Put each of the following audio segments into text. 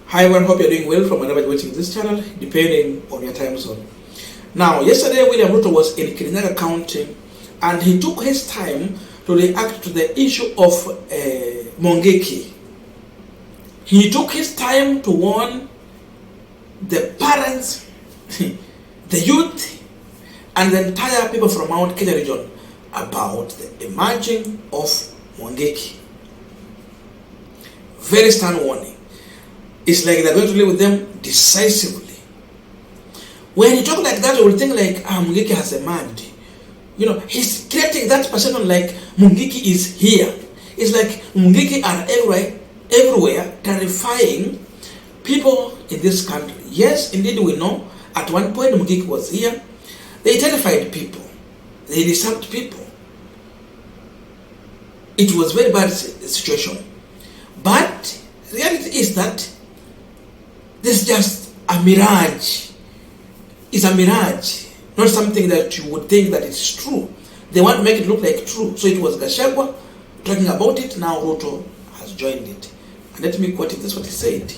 Hi everyone, hope you're doing well from whenever you're watching this channel, depending on your time zone. Now, yesterday William Ruto was in Kirinyaga County and he took his time to react to the issue of Mungiki. He took his time to warn the parents, the youth, and the entire people from Mount Kenya region about the emerging of Mungiki. Very stern warning. It's like they're going to live with them decisively. When you talk like that, you will think like, Mungiki has emerged. You know, he's creating that perception like Mungiki is here. It's like Mungiki are everywhere, terrifying people in this country. Yes, indeed we know, at one point Mungiki was here. They terrified people. They disturbed people. It was a very bad situation. But reality is that this is just a mirage. It's a mirage, not something that you would think that it's true. They want to make it look like true. So it was Gachagua talking about it, now Ruto has joined it. And let me quote it, this is what he said.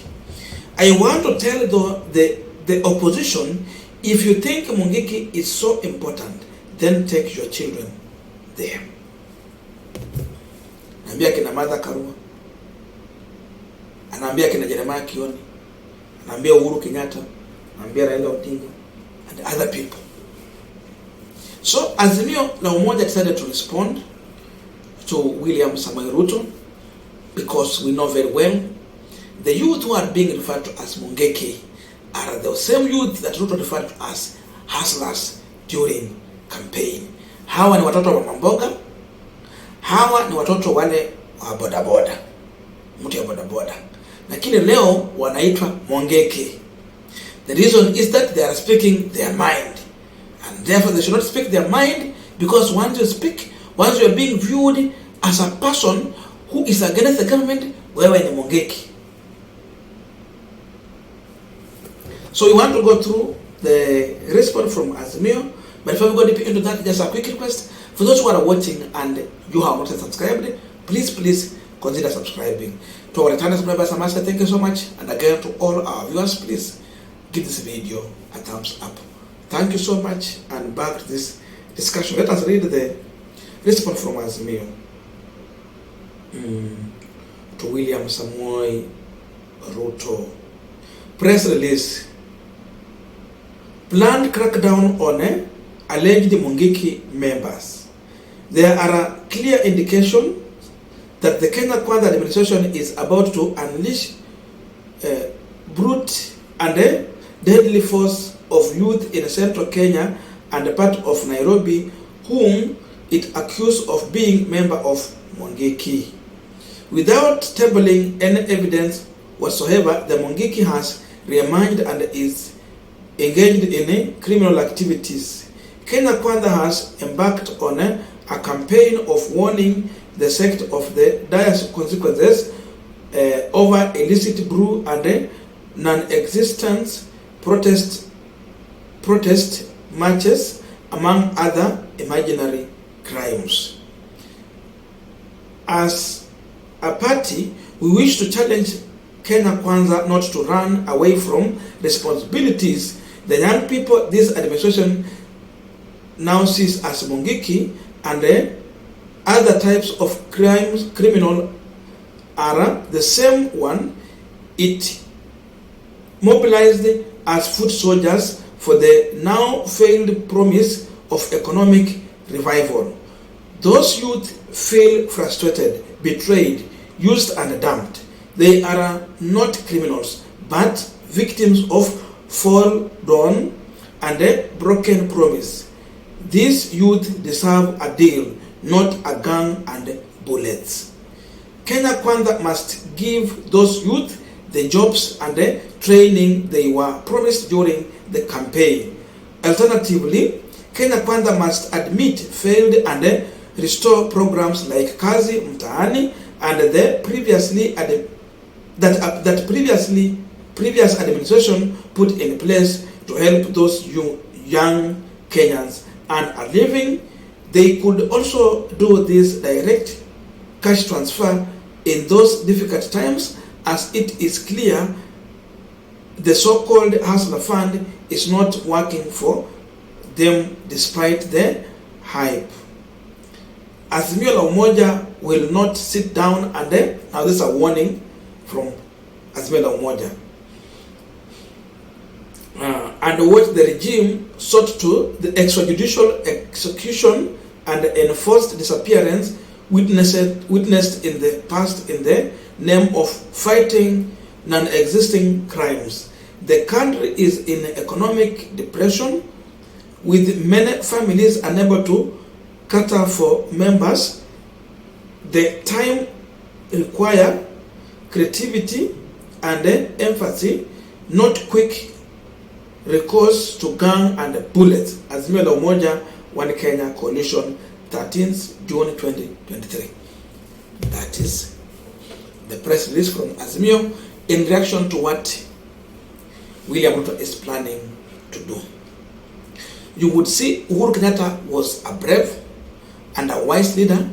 I want to tell the opposition, if you think Mungiki is so important, then take your children there. Naambia kina Martha Karua, anaambia kina Jeremiah Kioni, anaambia Uhuru Kenyatta, anaambia Raila Odinga, and other people. So Azimio la Umoja decided to respond to William Samoei Ruto because we know very well the youth who are being referred to as Mungiki are the same youth that Ruto referred to as hustlers during campaign. Hawa ni watoto wa mamboga, hawa ni watoto wale wa bodaboda, mtu ya bodaboda. Lakini leo wanaitwa Mungiki. The reason is that they are speaking their mind. And therefore they should not speak their mind, because once you are being viewed as a person who is against the government, wewe ni Mungiki. So we want to go through the response from Azimio, but before we go deep into that, just a quick request. For those who are watching and you have not subscribed, please consider subscribing. To our returning subscribers, I must say thank you so much. And again, to all our viewers, please give this video a thumbs up. Thank you so much, and back to this discussion. Let us read the response from Azimio to William Samoei Ruto. Press release. Planned crackdown on alleged Mungiki members. There are clear indications that the Kenya Kwanza administration is about to unleash brute and a deadly force of youth in central Kenya and part of Nairobi, whom it accused of being member of Mungiki. Without tabling any evidence whatsoever, the Mungiki has re-emerged and is engaged in criminal activities. Kenya Kwanza has embarked on a campaign of warning the sect of the dire consequences over illicit brew and non-existent protest marches, among other imaginary crimes. As a party, we wish to challenge Kenya Kwanza not to run away from responsibilities. The young people this administration now sees as Mungiki and other types of criminal are the same one it mobilized as foot soldiers for the now failed promise of economic revival. Those youth feel frustrated, betrayed, used and dumped. They are not criminals, but victims of fall down and a broken promise. These youth deserve a deal, not a gun and bullets. Kenya Kwanza must give those youth the jobs and the training they were promised during the campaign. Alternatively, Kenya Kwanza must admit failed and restore programs like Kazi Mtaani and the previous administration put in place to help those young Kenyans earn a living. They could also do this direct cash transfer in those difficult times, as it is clear the so-called Hustler Fund is not working for them despite the hype. Azimio la Umoja will not sit down and now this is a warning from Azimio la Umoja. And what the regime sought to the extrajudicial execution and enforced disappearance witnessed in the past in the name of fighting non-existing crimes. The country is in economic depression, with many families unable to cater for members. The time require creativity and empathy, not quick recourse to gun and bullets. Azimio la Umoja, One Kenya Coalition, 13th June 2023. That is the press release from Azimio in reaction to what William Ruto is planning to do. You would see Uhuru Kenyatta was a brave and a wise leader,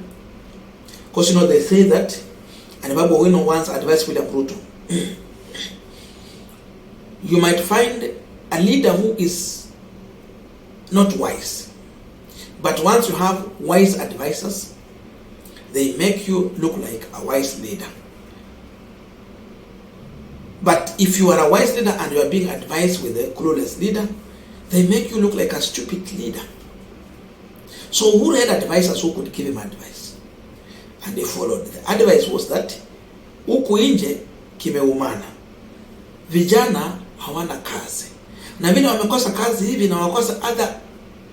because they say that, and Babu Owino once advised William Ruto, you might find a leader who is not wise, but once you have wise advisors, they make you look like a wise leader. But if you are a wise leader and you are being advised with a clueless leader, they make you look like a stupid leader. So who had advisors who could give him advice? And they followed. The advice was that huku nje kimeumana, vijana hawana kazi, na vile wamekosa kazi hivi na wakosa other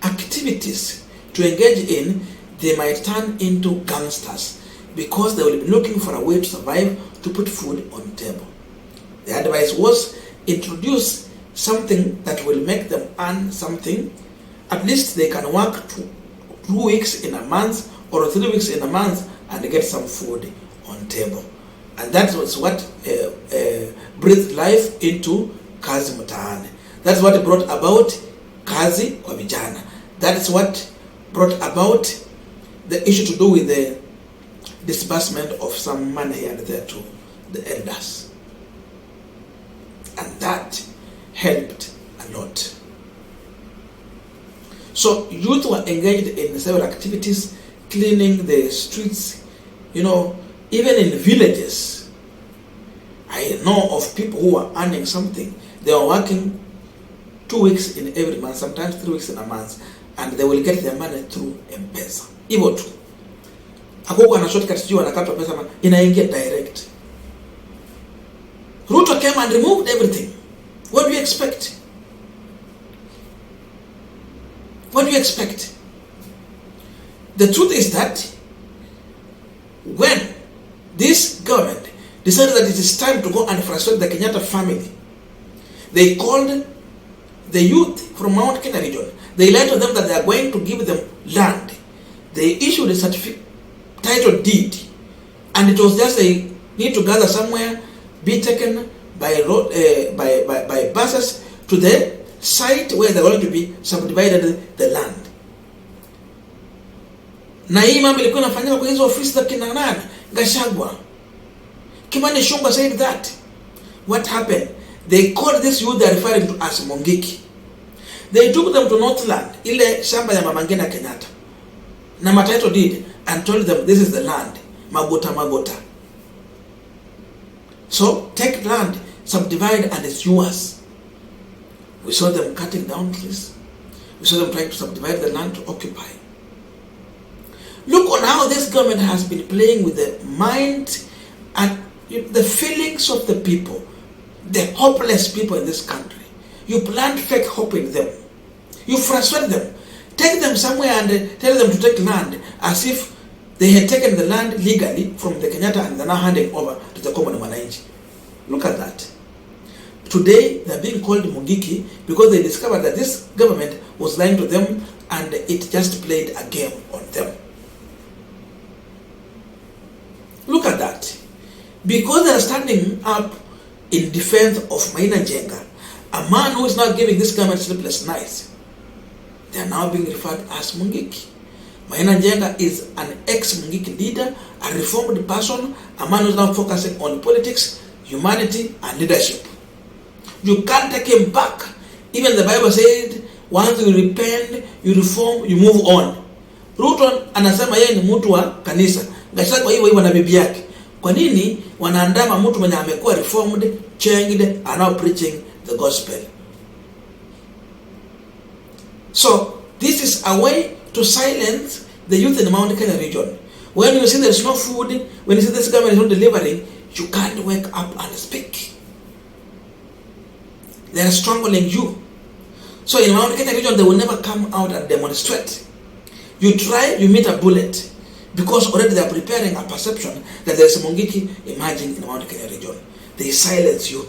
activities to engage in, they might turn into gangsters because they will be looking for a way to survive, to put food on the table. The advice was introduce something that will make them earn something. At least they can work 2 weeks in a month or 3 weeks in a month and get some food on table. And that was what breathed life into Kazi Mtaani. That's what brought about Kazi kwa vijana. That is what brought about the issue to do with the disbursement of some money here and there to the elders. And that helped a lot. So youth were engaged in several activities, cleaning the streets, even in villages. I know of people who were earning something. They were working 2 weeks in every month, sometimes 3 weeks in a month, and they will get their money through M-Pesa. Hivyo tu. Hakukuwa na shortcut sijui wanakatwa pesa inaingia direct. Ruto came and removed everything. What do you expect? What do you expect? The truth is that when this government decided that it is time to go and frustrate the Kenyatta family, they called the youth from Mount Kenya region. They lied to them that they are going to give them land. They issued a certificate title deed, and it was just they need to gather somewhere, be taken by road, by buses to the site where they're going to be subdivided the land. Na hii mambo ilikuwa inafanyika kwa hizo ofisi za kina nani? Gachagua. Kimani Ichung'wah said that. What happened? They called this youth they're referring to as Mungiki. They took them to Northland, ile shamba ya Mama Ngina Kenyatta, na matitle deed, and told them this is the land, Magota. So take land, subdivide, and it's yours. We saw them cutting down trees. We saw them trying to subdivide the land to occupy. Look on how this government has been playing with the mind and the feelings of the people, the hopeless people in this country. You plant fake hope in them. You frustrate them. Take them somewhere and tell them to take land as if they had taken the land legally from the Kenyatta and they're now handing over to the common Mwananchi. Look at that. Today, they're being called Mungiki because they discovered that this government was lying to them and it just played a game on them. Look at that. Because they're standing up in defense of Maina Njenga, a man who is now giving this government sleepless nights, they are now being referred as Mungiki. Maina Njenga is an ex-Mungiki leader, a reformed person, a man who is now focusing on politics, humanity, and leadership. You can't take him back. Even the Bible said, once you repent, you reform, you move on. Ruto anasema yeye ni mtu wa kanisa. Gachagua hivyo hivyo na bibi yake. Kwa nini wanaandama mtu mwenye amekuwa reformed, changed, and now preaching the gospel? So this is a way to silence the youth in the Mount Kenya region. When you see there is no food, when you see this government is not delivering, you can't wake up and speak. They are strangling you. So in Mount Kenya region, they will never come out and demonstrate. You try, you meet a bullet, because already they are preparing a perception that there is a Mungiki emerging in the Mount Kenya region. They silence you.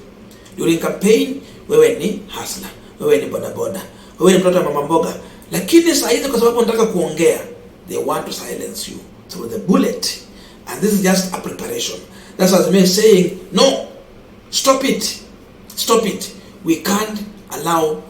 During campaign, wewe ni hustler, wewe ni bodaboda, wewe ni mtoto wa mama mboga. Lakini saa hizi kwa sababu wanataka kuongea, they want to silence you. So with the bullet, and this is just a preparation. That's as me saying, no, stop it. Stop it. We can't allow